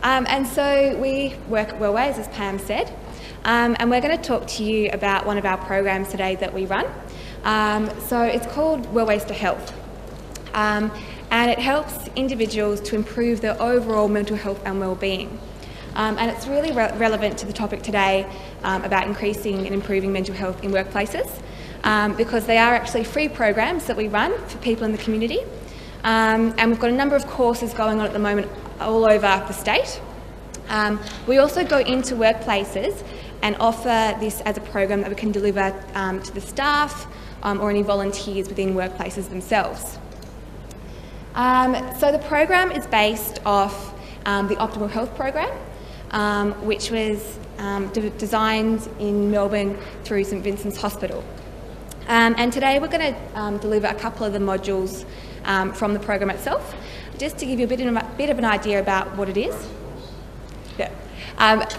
And so we work at Wellways, as Pam said, and we're going to talk to you about one of our programs today that we run. So it's called Wellways to Health, and it helps individuals to improve their overall mental health and well-being. And it's really relevant to the topic today about increasing and improving mental health in workplaces, because they are actually free programs that we run for people in the community. And we've got a number of courses going on at the moment all over the state. We also go into workplaces and offer this as a program that we can deliver to the staff or any volunteers within workplaces themselves. So the program is based off the Optimal Health program, which was designed in Melbourne through St Vincent's Hospital. And today we're going to deliver a couple of the modules from the program itself, just to give you a bit of an idea about what it is.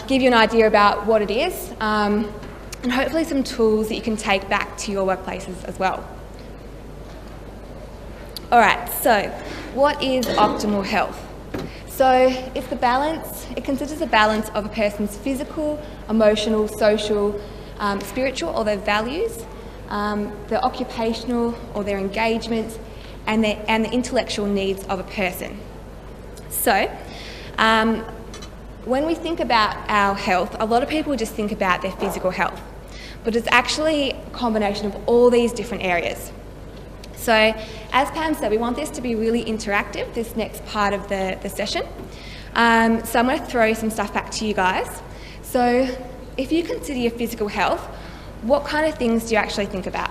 Give you an idea about what it is, and hopefully some tools that you can take back to your workplaces as well. All right, so what is optimal health? So it's the balance, it considers a balance of a person's physical, emotional, social, spiritual or their values, their occupational or their engagement, and the intellectual needs of a person. So when we think about our health, a lot of people just think about their physical health, but it's actually a combination of all these different areas. So as Pam said, we want this to be really interactive, this next part of the session. So I'm going to throw some stuff back to you guys. So if you consider your physical health, what kind of things do you actually think about?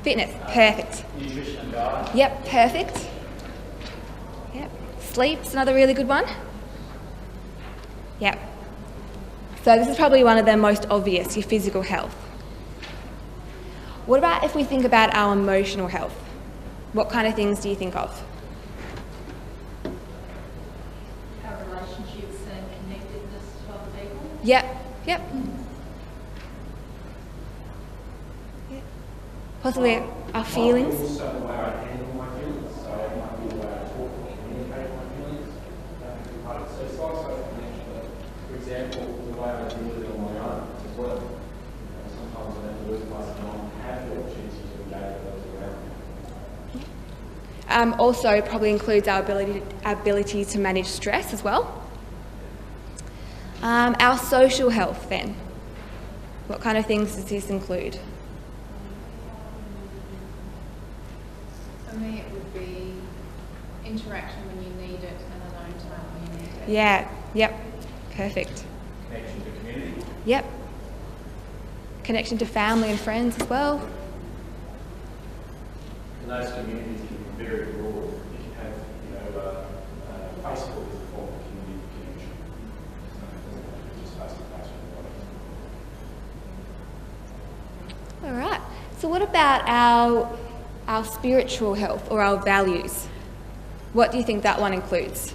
Fitness, perfect. Nutrition and diet. Yep, perfect. Yep. Sleep's another really good one. Yep. So this is probably one of the most obvious, your physical health. What about if we think about our emotional health? What kind of things do you think of? Our relationships and connectedness to other people. Yep, yep. Possibly our feelings. Also the way I handle my feelings, so it might be the way I talk and communicate my feelings. So it's also a connection. For example, the way I deal with it on my own as well. Sometimes I don't lose myself and I don't have the opportunity to engage with those around me. Also probably includes our ability to manage stress as well. Our social health then. What kind of things does this include? For me, it would be interaction when you need it and alone time when you need it. Yeah, yep, perfect. Connection to community. Yep. Connection to family and friends as well. And those communities can be very broad. You can have, Facebook as a form of community connection. It's just face-to-face with All right. So what about our spiritual health or our values? What do you think that one includes?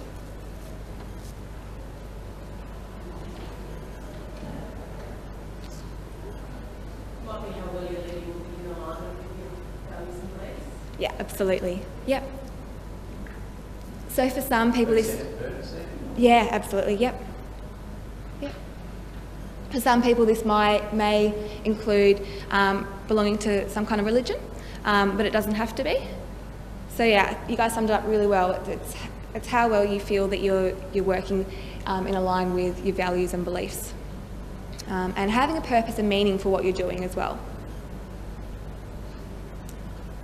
Might be how well you're living in alignment with your values and beliefs. Yeah, absolutely. Yep. So for some people this... Yeah, absolutely, yep. Yep. For some people this may include belonging to some kind of religion, but it doesn't have to be. So yeah, you guys summed it up really well. It's how well you feel that you're working in line with your values and beliefs, and having a purpose and meaning for what you're doing as well.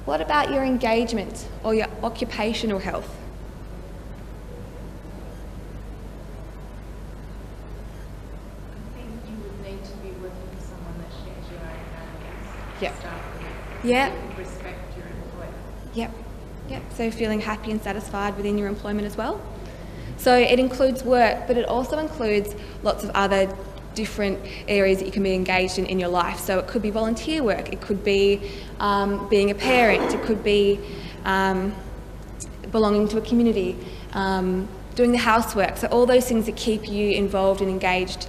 What about your engagement or your occupational health? I think you would need to be working with someone that shares your own values. Yep. To start with. Yep. And respect your employer. Yep. Yep. So feeling happy and satisfied within your employment as well. So it includes work, but it also includes lots of other different areas that you can be engaged in your life. So it could be volunteer work, it could be being a parent, it could be belonging to a community, doing the housework. So all those things that keep you involved and engaged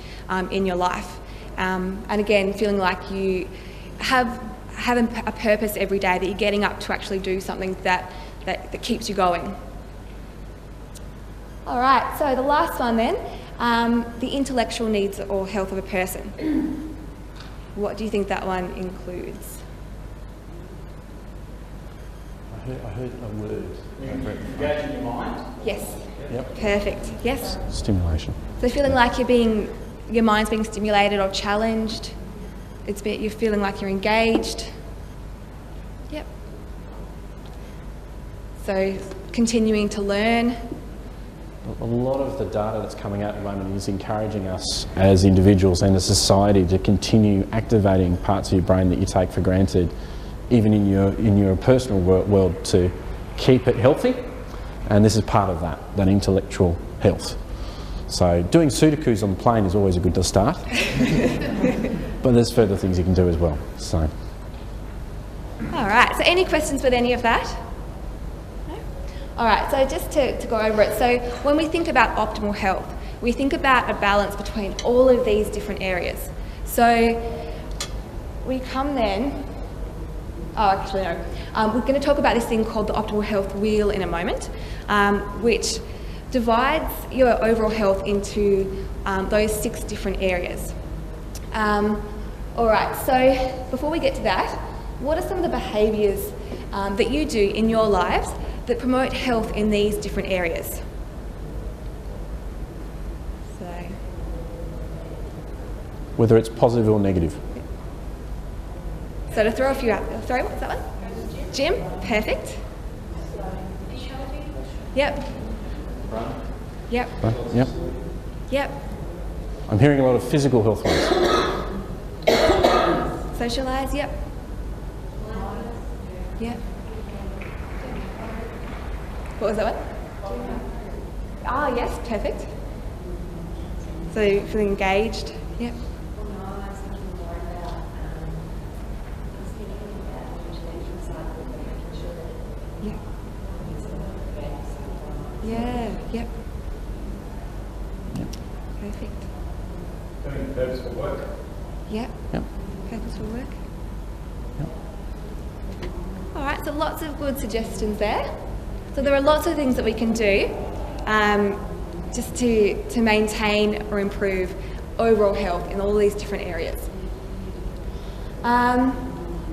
in your life. And again, feeling like you have a purpose every day, that you're getting up to actually do something that that keeps you going. All right, so the last one then, the intellectual needs or health of a person. What do you think that one includes? I heard a word. Engaging your mind. Yes. Yep. Perfect. Yes. Stimulation. So feeling like your mind's being stimulated or challenged. You're feeling like you're engaged. Yep. So continuing to learn. A lot of the data that's coming out at the moment is encouraging us as individuals and as society to continue activating parts of your brain that you take for granted, even in your personal world, to keep it healthy. And this is part of that intellectual health. So doing Sudokus on the plane is always a good start. But there's further things you can do as well. So. All right, so any questions with any of that? No? All right, so just to go over it. So when we think about optimal health, we think about a balance between all of these different areas. So we come then, we're going to talk about this thing called the optimal health wheel in a moment, which divides your overall health into those 6 different areas. All right, so before we get to that, what are some of the behaviours that you do in your lives that promote health in these different areas? So, Whether it's positive or negative. so to throw a few out. Sorry, what's that one? Gym. Perfect. Yep. Yep. Right? Yep. Yep. I'm hearing a lot of physical health ones. Socialise. Yep. Yep. What was that one? Ah, yes, perfect. So feeling engaged. Yep. Yep. Yeah. Yep. Perfect. Doing purposeful work. Yep. Yep. Purposeful work. Yep. All right, so lots of good suggestions there. So there are lots of things that we can do just to maintain or improve overall health in all these different areas. All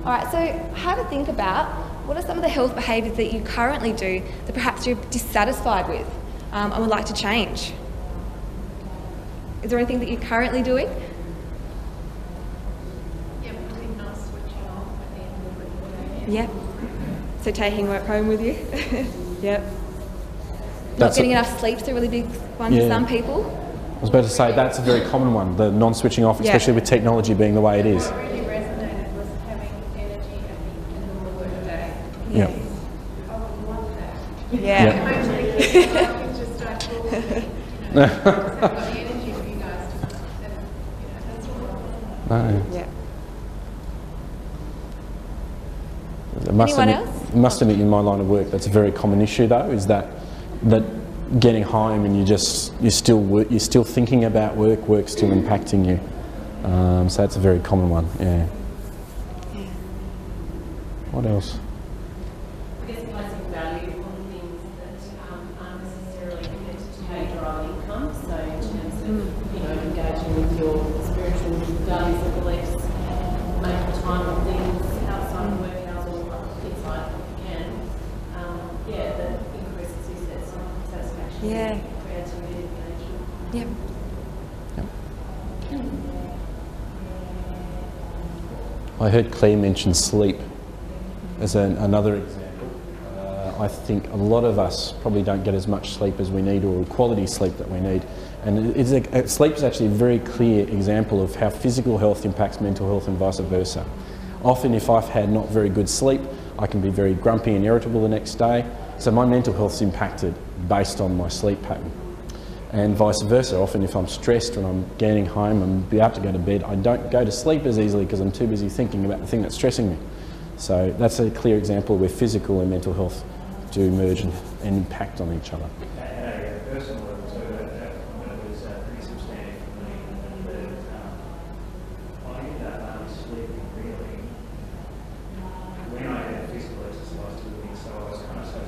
right, so have a think about what are some of the health behaviours that you currently do that perhaps you're dissatisfied with and would like to change. Is there anything that you're currently doing? Yeah, probably not switching off at the end of the day. Yep. So taking work home with you? Yep. Not That's getting enough sleep's a really big one for some people. I was about to say that's a very common one, the non-switching off, especially with technology being the way it is. What really resonated was having energy at the end of the workday. Yep. I would want that. Yeah. Hopefully, I can just start talking, I've got the energy for you guys to, that's all. No. Yeah. I Anyone else? must admit, in my line of work, that's a very common issue though, is that getting home and you're still thinking about work's still impacting you. So that's a very common one, yeah. What else? I guess placing value on things that aren't necessarily connected to how you drive income. So in terms of, engaging with your spiritual values and beliefs, making time on things outside of work hours or inside if you can. That increases your sense of satisfaction, Yeah. creativity, engagement. Yep. I heard Claire mention sleep as another example. I think a lot of us probably don't get as much sleep as we need, or quality sleep that we need. And sleep is actually a very clear example of how physical health impacts mental health and vice versa. Often if I've had not very good sleep, I can be very grumpy and irritable the next day. So my mental health's impacted based on my sleep pattern. And vice versa, often if I'm stressed when I'm getting home and about to go to bed, I don't go to sleep as easily because I'm too busy thinking about the thing that's stressing me. So that's a clear example where physical and mental health do merge and impact on each other. And a personal level too, that one was pretty substantive for me, and I ended up sleeping really when I had physical exercise to doing, so I was kind of so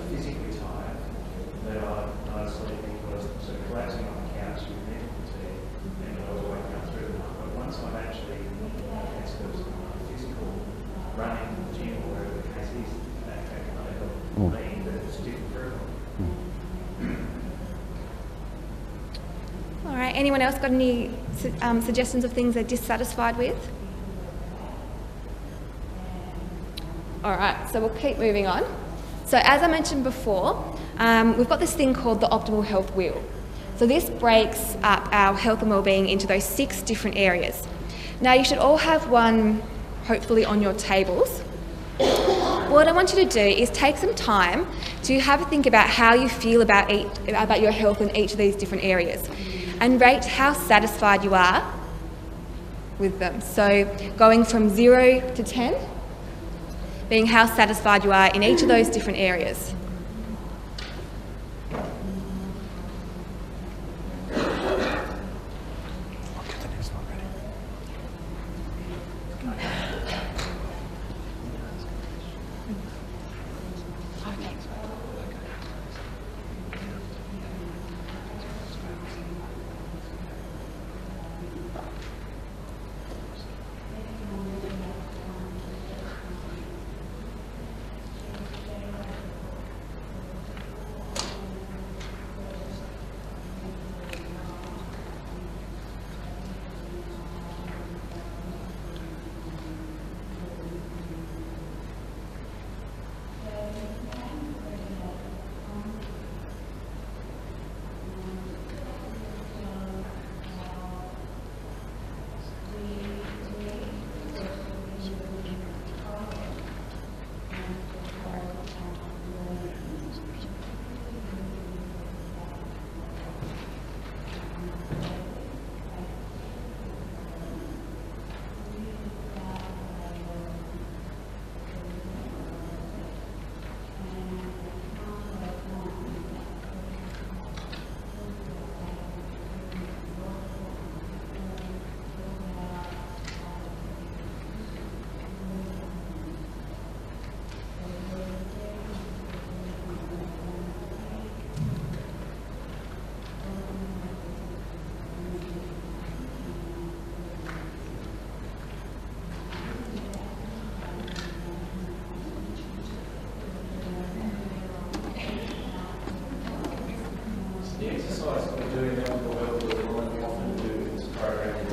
me, but it's different for everyone. All right, anyone else got any suggestions of things they're dissatisfied with? All right, so we'll keep moving on. So as I mentioned before, we've got this thing called the optimal health wheel. So this breaks up our health and wellbeing into those 6 different areas. Now you should all have one, hopefully, on your tables. What I want you to do is take some time to have a think about how you feel about your health in each of these different areas, and rate how satisfied you are with them. So going from 0 to 10, being how satisfied you are in each of those different areas.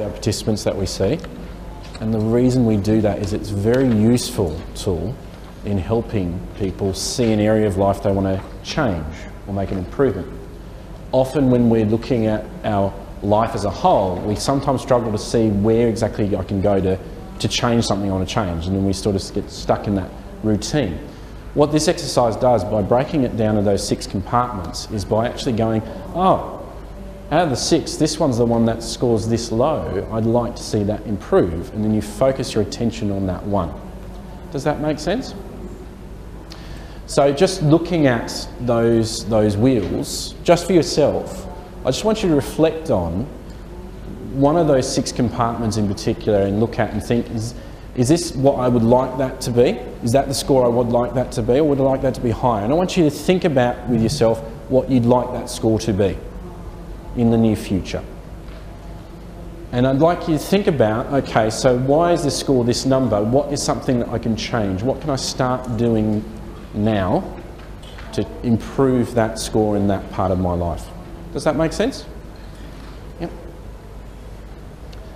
Our participants that we see, and the reason we do that is it's a very useful tool in helping people see an area of life they want to change or make an improvement. Often when we're looking at our life as a whole, we sometimes struggle to see where exactly I can go to change something I want to change, and then we sort of get stuck in that routine. What this exercise does, by breaking it down to those 6 compartments, is by actually going, oh, out of the 6, this one's the one that scores this low. I'd like to see that improve. And then you focus your attention on that one. Does that make sense? So just looking at those wheels, just for yourself, I just want you to reflect on one of those 6 compartments in particular and look at and think, is this what I would like that to be? Is that the score I would like that to be, or would I like that to be higher? And I want you to think about with yourself what you'd like that score to be in the near future. And I'd like you to think about, okay, so why is this score this number? What is something that I can change? What can I start doing now to improve that score in that part of my life? Does that make sense? Yep.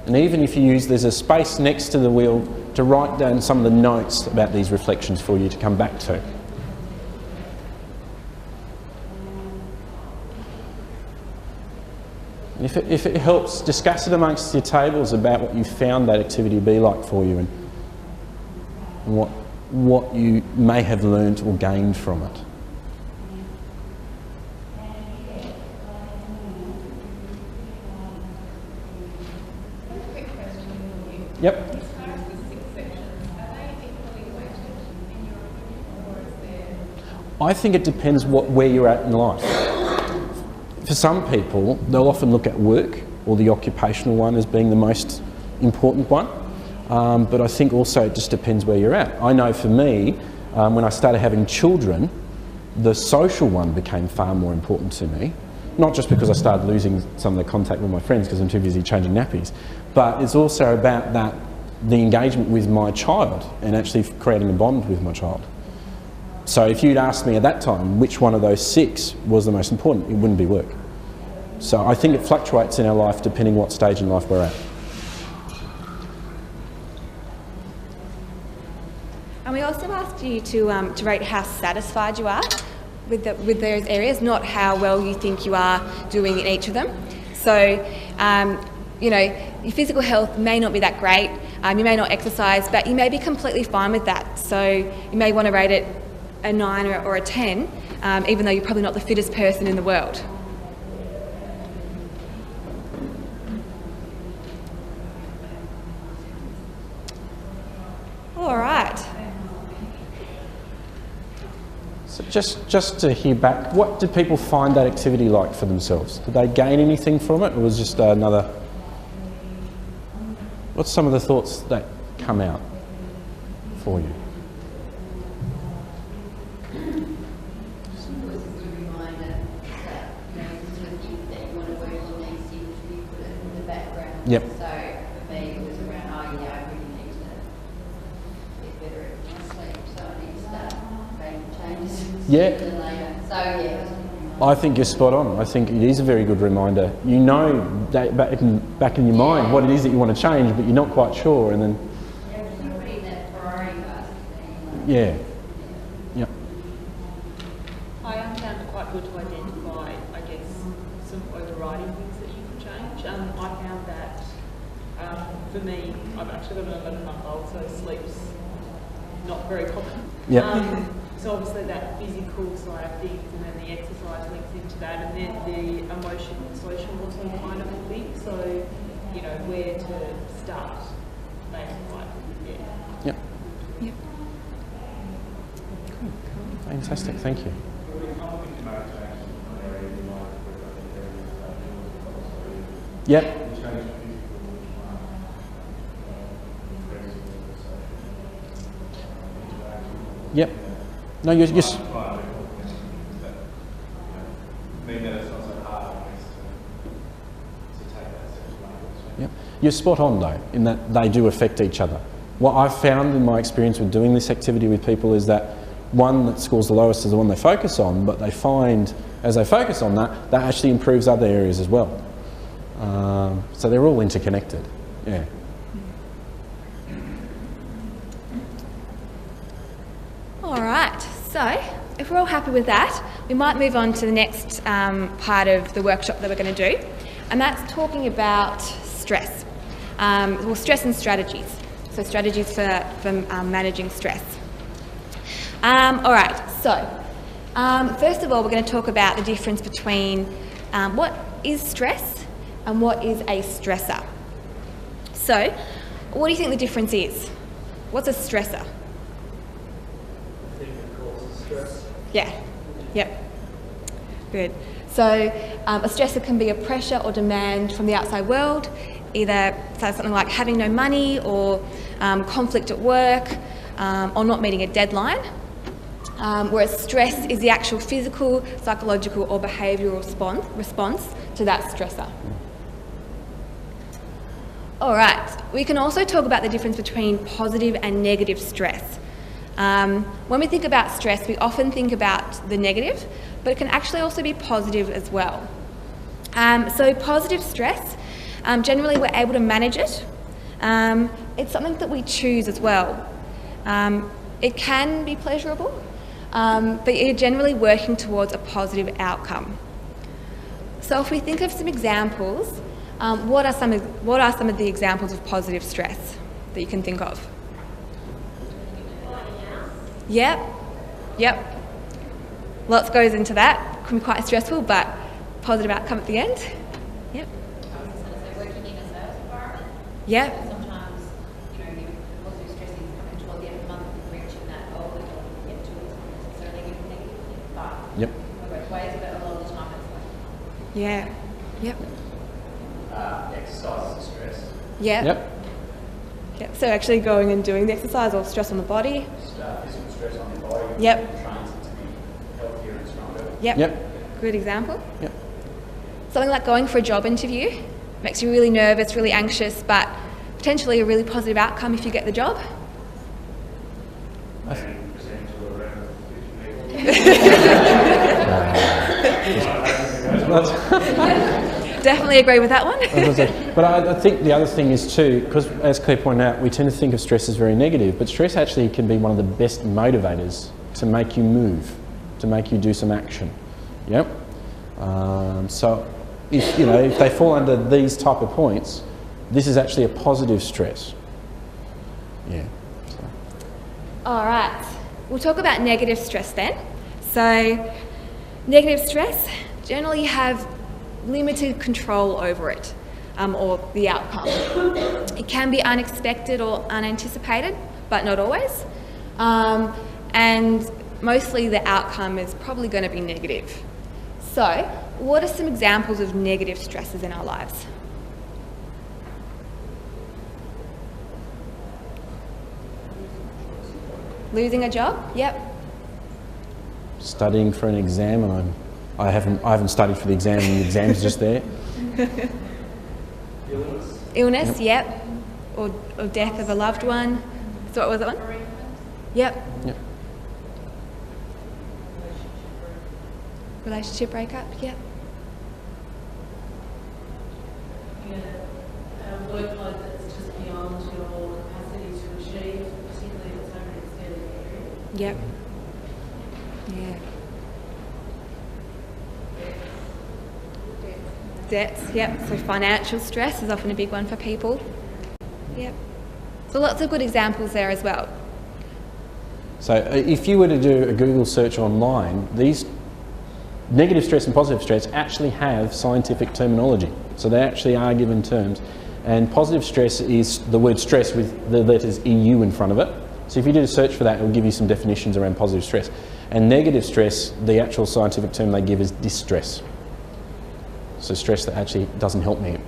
And even if you use, there's a space next to the wheel to write down some of the notes about these reflections for you to come back to. If it helps, discuss it amongst your tables about what you found that activity to be like for you and what you may have learned or gained from it. Quick question for you. Yep. As far as the 6 sections, are they equally weighted in your opinion, or is there? I think it depends where you're at in life. For some people, they'll often look at work or the occupational one as being the most important one. But I think also it just depends where you're at. I know for me, when I started having children, the social one became far more important to me. Not just because I started losing some of the contact with my friends because I'm too busy changing nappies, but it's also about the engagement with my child and actually creating a bond with my child. So if you'd asked me at that time which one of those 6 was the most important, it wouldn't be work. So I think it fluctuates in our life depending what stage in life we're at. And we also asked you to rate how satisfied you are with those areas, not how well you think you are doing in each of them. So, you know, your physical health may not be that great, you may not exercise, but you may be completely fine with that. So you may want to rate it a 9 or a 10, even though you're probably not the fittest person in the world. All right. So just to hear back, what did people find that activity like for themselves? Did they gain anything from it, or was it just another... What's some of the thoughts that come out for you? Yep. So for me, it was around, oh yeah, I really need to get better at my sleep, so I need to start making changes Yeah. sooner than later. So yeah. I think you're spot on. I think it is a very good reminder. You know that back in your mind what it is that you want to change, but you're not quite sure, and then... Yeah, you're putting that priority basket thing. Yeah. Yep. I found it quite good to identify, I guess, some overriding things that you could change. I found that for me, I've actually got an 11-month-old, so sleep's not very common. Yep. So obviously that physical side of things, and then the exercise links into that, and then the emotional and social also kind of a thing. So, you know, where to start, maybe like, yeah. Yep. Yep. Fantastic. Thank you. Yep. Yep. No, you're mean that it's not so hard to take that step to Yep. You're spot on though, in that they do affect each other. What I've found in my experience with doing this activity with people is that one that scores the lowest is the one they focus on, but they find as they focus on that, that actually improves other areas as well. So they're all interconnected. Yeah. All right, so if we're all happy with that, we might move on to the next part of the workshop that we're going to do, and that's talking about stress. Well, stress and strategies. So strategies for managing stress. All right, so first of all, we're going to talk about the difference between what is stress and what is a stressor. So, what do you think the difference is? What's a stressor? Yeah, yep, good. So a stressor can be a pressure or demand from the outside world, either something like having no money or conflict at work or not meeting a deadline. Whereas stress is the actual physical, psychological or behavioural response to that stressor. All right, we can also talk about the difference between positive and negative stress. When we think about stress, we often think about the negative, but it can actually also be positive as well. So positive stress, generally we're able to manage it. It's something that we choose as well. It can be pleasurable, but you're generally working towards a positive outcome. So if we think of some examples, what are some of the examples of positive stress that you can think of? Yep. Lots goes into that. Can be quite stressful, but positive outcome at the end. Yep. I was going to say, working in a sales environment. Yep. Sometimes, you know, the positive stress is coming toward the end of the month and reaching that goal that you're get to is not necessarily giving negative, but Yep. both ways, but a lot of the time it's like, Yeah. Yep. Exercise is stress. Yep. Yep. So actually going and doing the exercise or stress on the body. Physical stress on your body. Yep. Trains it to be healthier and stronger. Yep. Good example. Yep. Something like going for a job interview makes you really nervous, really anxious, but potentially a really positive outcome if you get the job. Maybe presenting to around 50 Definitely agree with that one. But I think the other thing is too, because as Claire pointed out, we tend to think of stress as very negative, but stress actually can be one of the best motivators to make you move, to make you do some action. Yep. So if they fall under these type of points, this is actually a positive stress. Yeah. So. All right, we'll talk about negative stress then. So negative stress, generally you have limited control over it, or the outcome. It can be unexpected or unanticipated, but not always. And mostly the outcome is probably going to be negative. So, what are some examples of negative stresses in our lives? Losing a job? Yep. Studying for an exam, and I haven't studied for the exam, and the exam's just there. Illness, yep. Or death of a loved one. So what was that one? Yep. Yep. Relationship breakup, yep. A workload that's just beyond your capacity to achieve, particularly if it's over an extended period. Yep. Yeah. Debts, yep. So financial stress is often a big one for people. Yep. So lots of good examples there as well. So if you were to do a Google search online, these negative stress and positive stress actually have scientific terminology. So they actually are given terms. And positive stress is the word stress with the letters EU in front of it. So if you did a search for that, it will give you some definitions around positive stress. And negative stress, the actual scientific term they give is distress. So stress that actually doesn't help me, it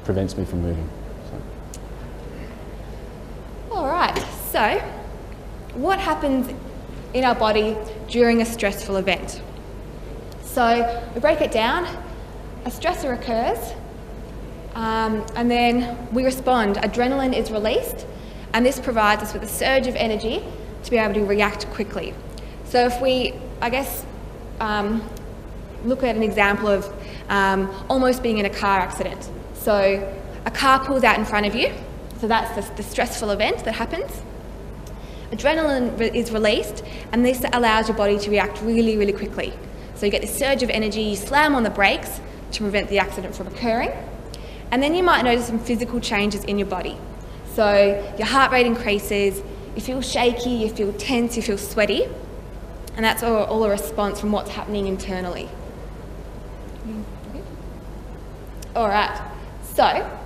prevents me from moving. All right, so what happens in our body during a stressful event? So we break it down, a stressor occurs, and then we respond. Adrenaline is released, and this provides us with a surge of energy to be able to react quickly. So if we, look at an example of almost being in a car accident. So a car pulls out in front of you, so that's the stressful event that happens. Adrenaline is released, and this allows your body to react really, really quickly. So you get this surge of energy, you slam on the brakes to prevent the accident from occurring, and then you might notice some physical changes in your body. So your heart rate increases, you feel shaky, you feel tense, you feel sweaty, and that's all a response from what's happening internally. All right, so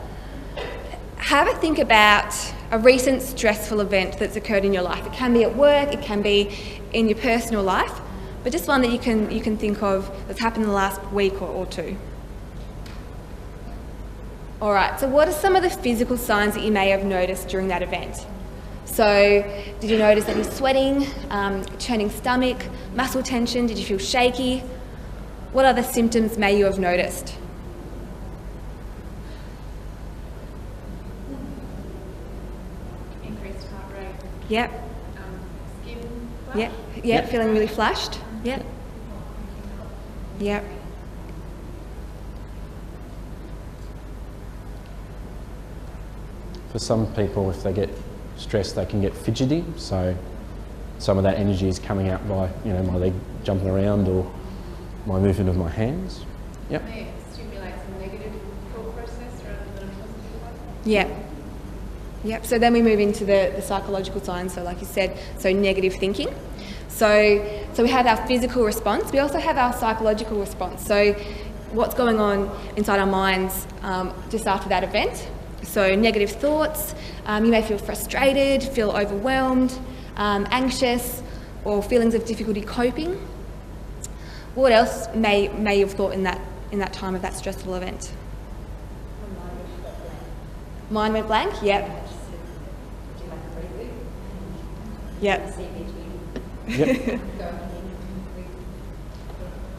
have a think about a recent stressful event that's occurred in your life. It can be at work, it can be in your personal life, but just one that you can think of that's happened in the last week or two. All right, so what are some of the physical signs that you may have noticed during that event? So did you notice that you're sweating, churning stomach, muscle tension? Did you feel shaky? What other symptoms may you have noticed? Increased heart rate. Yep. Skin flush. Yep. Yep. Feeling really flushed. Yep. Yep. For some people, if they get stressed, they can get fidgety. So some of that energy is coming out by, my leg jumping around or my movement of my hands. Yep. May it stimulate some negative thought process rather than a positive one. Yep. Yep. So then we move into the psychological signs. So like you said, so negative thinking. So we have our physical response. We also have our psychological response. So what's going on inside our minds just after that event. So negative thoughts, you may feel frustrated, feel overwhelmed, anxious, or feelings of difficulty coping. What else may you have thought in that time of that stressful event? Mind went blank? Yep. Yep. Yep.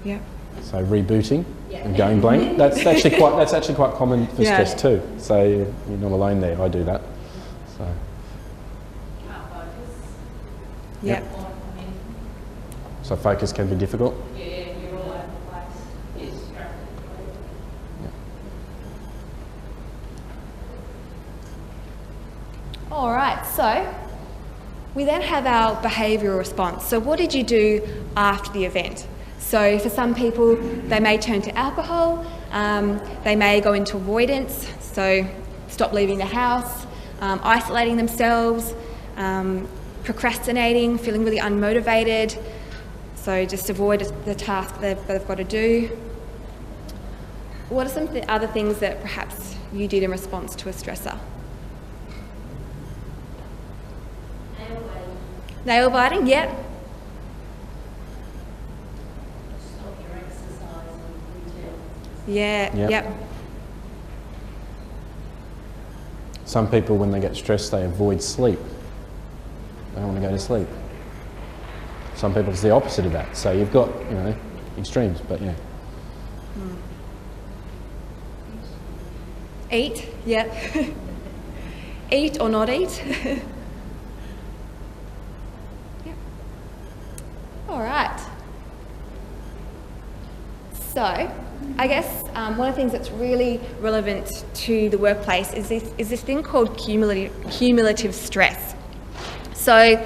Yep. So rebooting and going blank. That's actually quite common for stress too. So you're not alone there. I do that. So. Can't focus. Yep. So focus can be difficult. Yeah, you're all over the place. You're distracted. All right, so we then have our behavioural response. So what did you do after the event? So for some people, they may turn to alcohol, they may go into avoidance, so stop leaving the house, isolating themselves, procrastinating, feeling really unmotivated, so just avoid the task they've got to do. What are some other things that perhaps you did in response to a stressor? Nail biting, yep. Stop your exercise and Yeah, Yep. yep. Some people, when they get stressed, they avoid sleep. They don't want to go to sleep. Some people, it's the opposite of that. So you've got, extremes, but yeah. Eat, yep. Eat or not eat. Yep. All right. So, I guess one of the things that's really relevant to the workplace is this thing called cumulative stress. So,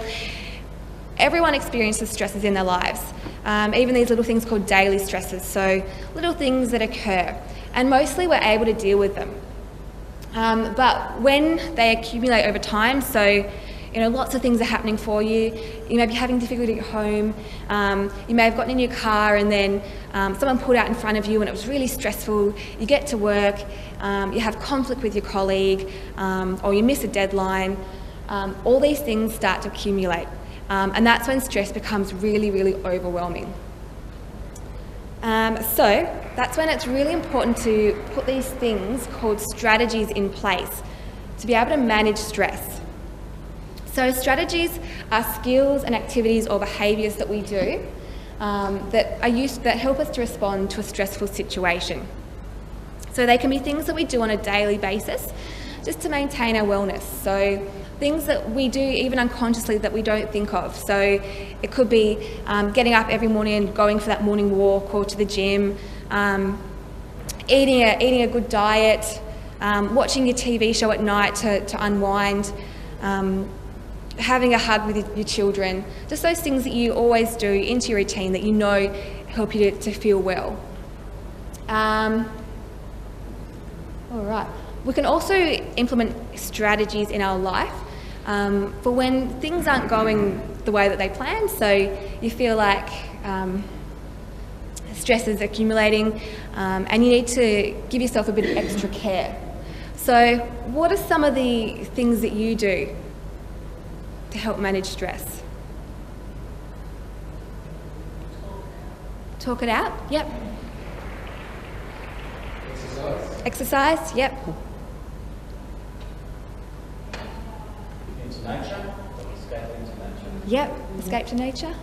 everyone experiences stresses in their lives, even these little things called daily stresses, so little things that occur, and mostly we're able to deal with them. But when they accumulate over time, so lots of things are happening for you. You may be having difficulty at home. You may have gotten in your car and then someone pulled out in front of you and it was really stressful. You get to work, you have conflict with your colleague, or you miss a deadline. All these things start to accumulate. And that's when stress becomes really, really overwhelming. So that's when it's really important to put these things called strategies in place to be able to manage stress. So strategies are skills and activities or behaviours that we do that help us to respond to a stressful situation. So they can be things that we do on a daily basis just to maintain our wellness. So things that we do even unconsciously that we don't think of. So it could be getting up every morning and going for that morning walk or to the gym, eating a good diet, watching your TV show at night to unwind, having a hug with your children, just those things that you always do into your routine that you know help you to feel well. All right. We can also implement strategies in our life for when things aren't going the way that they planned, so you feel like stress is accumulating and you need to give yourself a bit of extra care. So what are some of the things that you do to help manage stress? Talk it out, yep. Exercise, yep. Into nature, or escape into nature. Yep, escape to nature.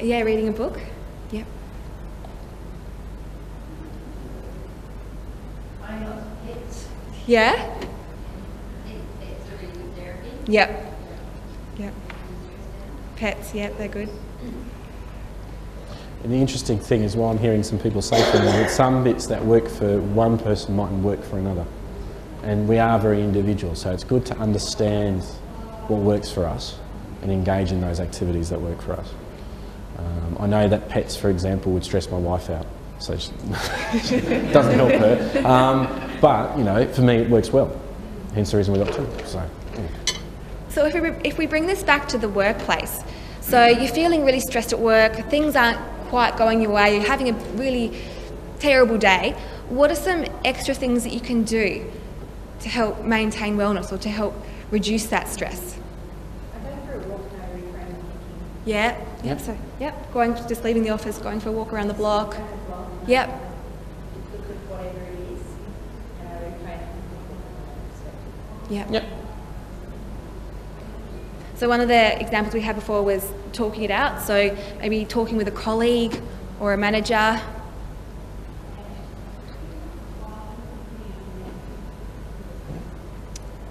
Yeah, reading a book. Yep. I love pets. Yeah? Pets are really good therapy. Yep. Yep. Pets, yep, they're good. And the interesting thing is, while I'm hearing some people say things, that some bits that work for one person mightn't work for another. And we are very individual, so it's good to understand what works for us and engage in those activities that work for us. I know that pets, for example, would stress my wife out, so it doesn't help her. But, for me it works well, hence the reason we got two. So, yeah. So if we bring this back to the workplace, so you're feeling really stressed at work, things aren't quite going your way, you're having a really terrible day, what are some extra things that you can do to help maintain wellness or to help reduce that stress? I go for a walk and I reframe thinking. Yeah, yep, so, yep, just leaving the office, going for a walk around the block. Yep, Look at whatever it is, and I reframe it from yep. Yep. So one of the examples we had before was talking it out, so maybe talking with a colleague or a manager.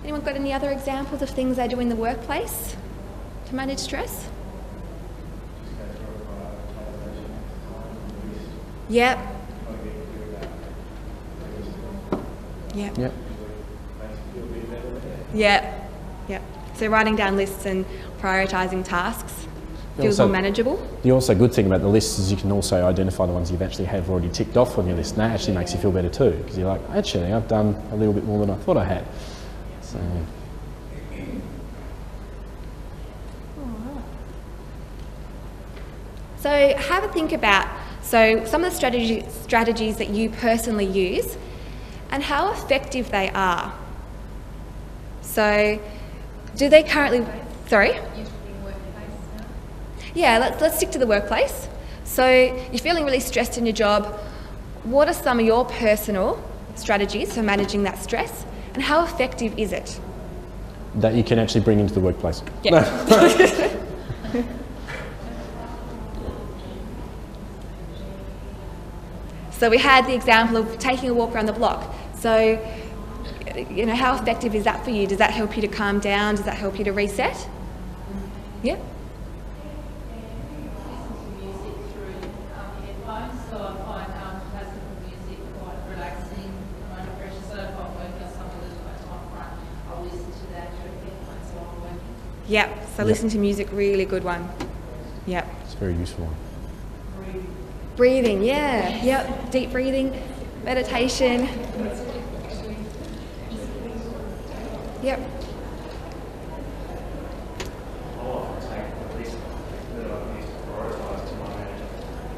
Anyone got any other examples of things they do in the workplace to manage stress? Yep. Yep. Yep. Yeah. Yep. So writing down lists and prioritising tasks feels Also- more manageable. The also good thing about the lists is you can also identify the ones you actually have already ticked off on your list, and that actually makes you feel better too, because you're like, actually, I've done a little bit more than I thought I had. So, So have a think about some of the strategies that you personally use and how effective they are. So do they currently, sorry? Yeah, let's stick to the workplace. So you're feeling really stressed in your job. What are some of your personal strategies for managing that stress, and how effective is it? that you can actually bring into the workplace. Yeah. So we had the example of taking a walk around the block. So, you know, how effective is that for you? Does that help you to calm down? Does that help you to reset? Yeah. Music through headphones, so I find classical music quite relaxing and under pressure. So if I'm working on something that's quite time front, I'll listen to that through headphones while I'm working. Yep. So listen to music, really good one. Yep. It's a very useful one. Breathing, yeah. Yep. Deep breathing, meditation. Yep. I'll often take the list that I need to prioritise to my manager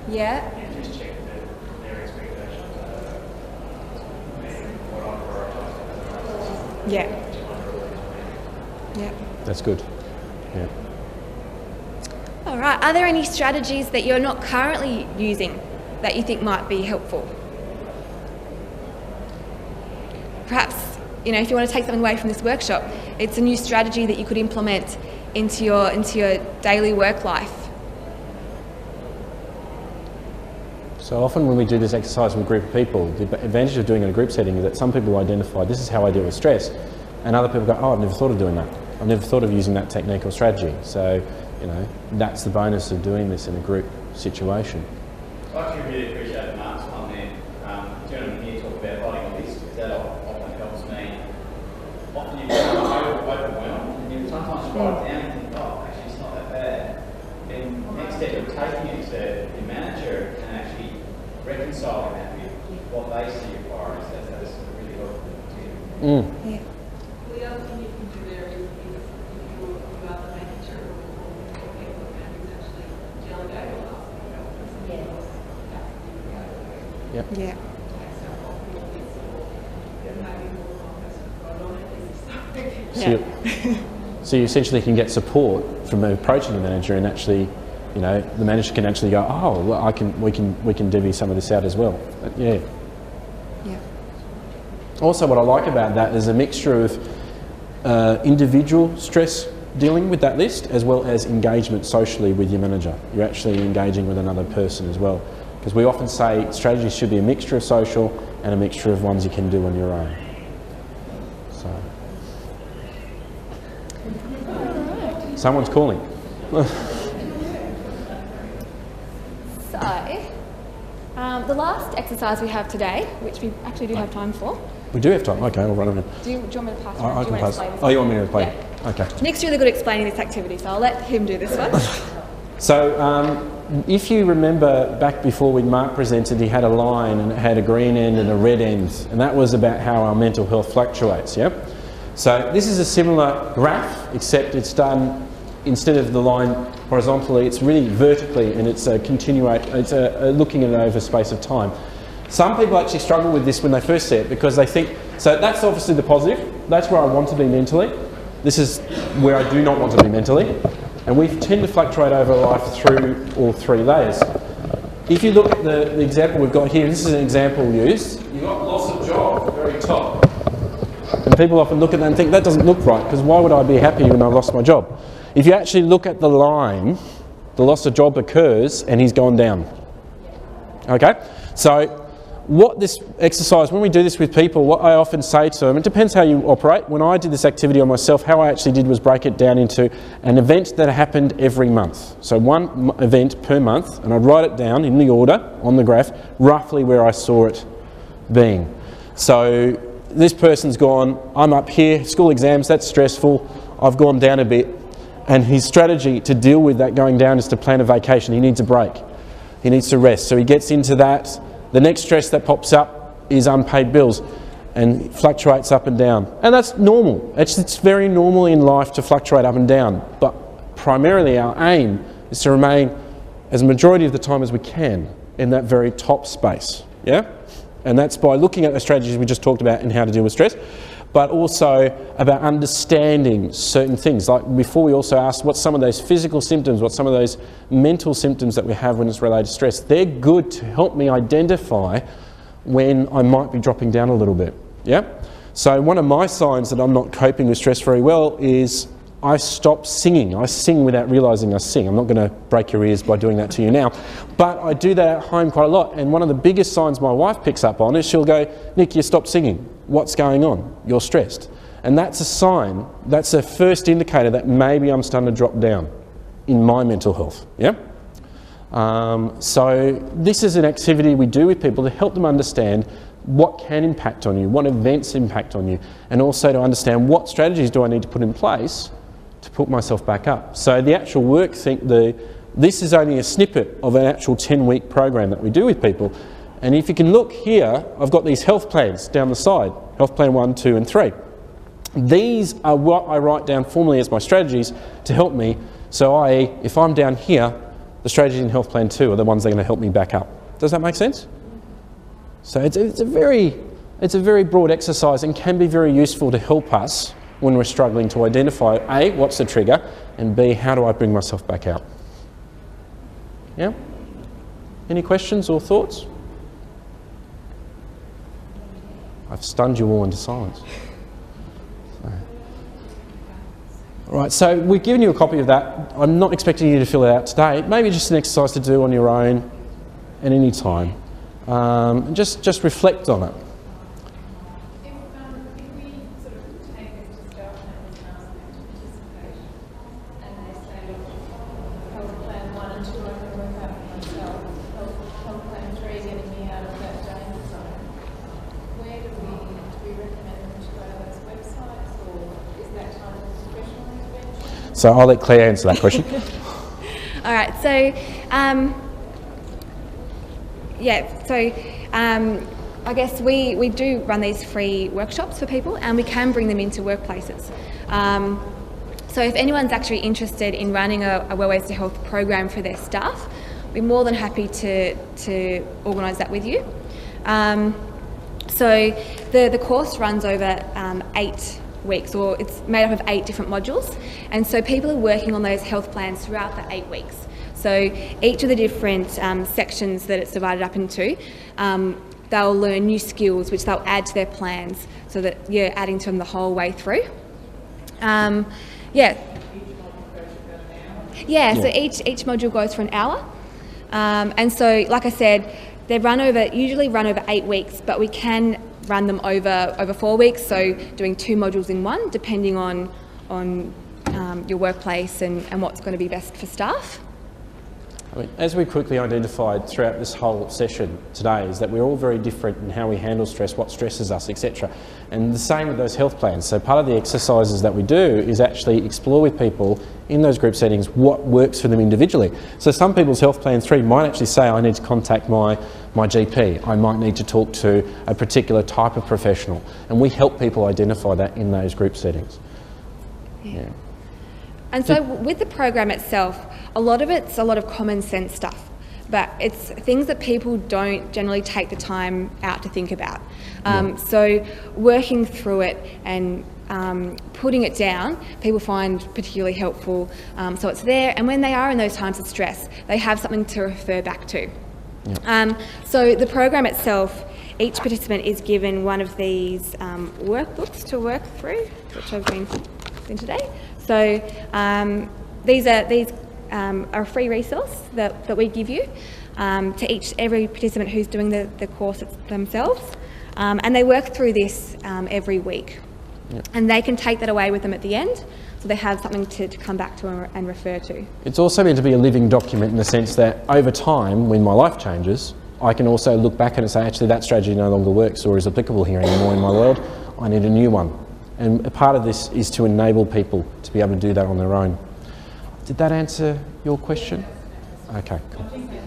Yeah. and just check that their expectations are meeting what I prioritise. Yeah. Yeah. That's good. Yeah. All right. Are there any strategies that you're not currently using that you think might be helpful? Perhaps, you know, if you want to take something away from this workshop, it's a new strategy that you could implement into your daily work life. So often when we do this exercise with a group of people, the advantage of doing it in a group setting is that some people identify this is how I deal with stress, and other people go, oh, I've never thought of doing that. I've never thought of using that technique or strategy. So, you know, that's the bonus of doing this in a group situation. I actually really appreciate Mark's one there. Gentlemen here talk about writing a list, because that often helps me. Often you become overwhelmed, and you sometimes write it down and think, oh, actually it's not that bad. And the next step of taking it to your manager and actually reconciling that with what they see your priorities as, that's really helpful too. Yeah. The other thing you can do there is if you are the manager or people that actually delegate or ask for help. Yep. Yeah. So you essentially can get support from approaching the manager, and actually, you know, the manager can actually go, oh, well, we can divvy some of this out as well. But yeah. Yeah. Also, what I like about that is a mixture of individual stress dealing with that list, as well as engagement socially with your manager. You're actually engaging with another person as well. Because we often say strategies should be a mixture of social and a mixture of ones you can do on your own. So. Someone's calling. So, the last exercise we have today, which we actually do have time for. We do have time. Okay, I'll run over. Do you want me to pass? I Do you can want to pass. explain this Oh, you one? want me to play? Yeah. Okay. Nick's really good at explaining this activity, so I'll let him do this one. So, if you remember back before when Mark presented, he had a line and it had a green end and a red end, and that was about how our mental health fluctuates, yep? So this is a similar graph, except it's done, instead of the line horizontally, it's really vertically, and it's looking at it over a space of time. Some people actually struggle with this when they first see it, because they think, so that's obviously the positive, that's where I want to be mentally, this is where I do not want to be mentally. And we tend to fluctuate over life through all three layers. If you look at the example we've got here, this is an example used. You've got loss of job at the very top. And people often look at that and think, that doesn't look right, because why would I be happy when I've lost my job? If you actually look at the line, the loss of job occurs and he's gone down. Okay? So what this exercise, when we do this with people, what I often say to them, it depends how you operate. When I did this activity on myself, how I actually did was break it down into an event that happened every month. So one event per month, and I'd write it down in the order on the graph, roughly where I saw it being. So this person's gone, I'm up here, school exams, that's stressful, I've gone down a bit, and his strategy to deal with that going down is to plan a vacation. He needs a break. He needs to rest. So he gets into that. The next stress that pops up is unpaid bills, and fluctuates up and down. And that's normal. It's very normal in life to fluctuate up and down, but primarily our aim is to remain as majority of the time as we can in that very top space, yeah? And that's by looking at the strategies we just talked about and how to deal with stress, but also about understanding certain things. Like before, we also asked what's some of those physical symptoms, what's some of those mental symptoms that we have when it's related to stress. They're good to help me identify when I might be dropping down a little bit, yeah? So one of my signs that I'm not coping with stress very well is I stop singing. I sing without realising I sing. I'm not going to break your ears by doing that to you now, but I do that at home quite a lot. And one of the biggest signs my wife picks up on is she'll go, Nick, you stopped singing. What's going on? You're stressed. And that's a sign, that's a first indicator that maybe I'm starting to drop down in my mental health, yeah? So this is an activity we do with people to help them understand what can impact on you, what events impact on you, and also to understand what strategies do I need to put in place to put myself back up. So the actual work, this is only a snippet of an actual 10-week program that we do with people. And if you can look here, I've got these health plans down the side, health plan 1, 2 and 3. These are what I write down formally as my strategies to help me. So i.e., if I'm down here, the strategies in health plan 2 are the ones that are going to help me back up. Does that make sense? So it's a very broad exercise and can be very useful to help us when we're struggling to identify A, what's the trigger, and B, how do I bring myself back out? Yeah? Any questions or thoughts? I've stunned you all into silence. All right, so we've given you a copy of that. I'm not expecting you to fill it out today. Maybe just an exercise to do on your own at any time. Just reflect on it. If we sort of take this to staff members and ask them to participate, and they say, look, health plan 1 and 2 I can work out for myself, health plan 3 getting me out of that danger zone, where do we recommend them to go to those websites, or is that kind of professional intervention? So I'll let Claire answer that question. All right, so I guess we do run these free workshops for people, and we can bring them into workplaces. So if anyone's actually interested in running a Wellways to Health program for their staff, we're more than happy to organise that with you. So the course runs over 8 weeks, or it's made up of 8 different modules, and so people are working on those health plans throughout the 8 weeks. So each of the different sections that it's divided up into, they'll learn new skills which they'll add to their plans, so that you're adding to them the whole way through. So each module goes for an hour. And so, like I said, they usually run over 8 weeks, but we can run them over 4 weeks, so doing 2 modules in one, depending on your workplace and what's going to be best for staff. I mean, as we quickly identified throughout this whole session today, is that we're all very different in how we handle stress, what stresses us, etc. And the same with those health plans. So part of the exercises that we do is actually explore with people in those group settings what works for them individually. So some people's health plan 3 might actually say, I need to contact my GP, I might need to talk to a particular type of professional. And we help people identify that in those group settings. Yeah. And so with the program itself, a lot of common sense stuff, but it's things that people don't generally take the time out to think about. So working through it and putting it down, people find particularly helpful. So it's there, and when they are in those times of stress, they have something to refer back to. So the program itself, each participant is given one of these workbooks to work through, which I've been today. So these are a free resource that we give you to every participant who's doing the course themselves, and they work through this every week. And they can take that away with them at the end, so they have something to come back to and refer to. It's also meant to be a living document in the sense that over time, when my life changes, I can also look back and say, actually, that strategy no longer works or is applicable here anymore in my world. I need a new one. And a part of this is to enable people to be able to do that on their own. Did that answer your question? Okay, cool.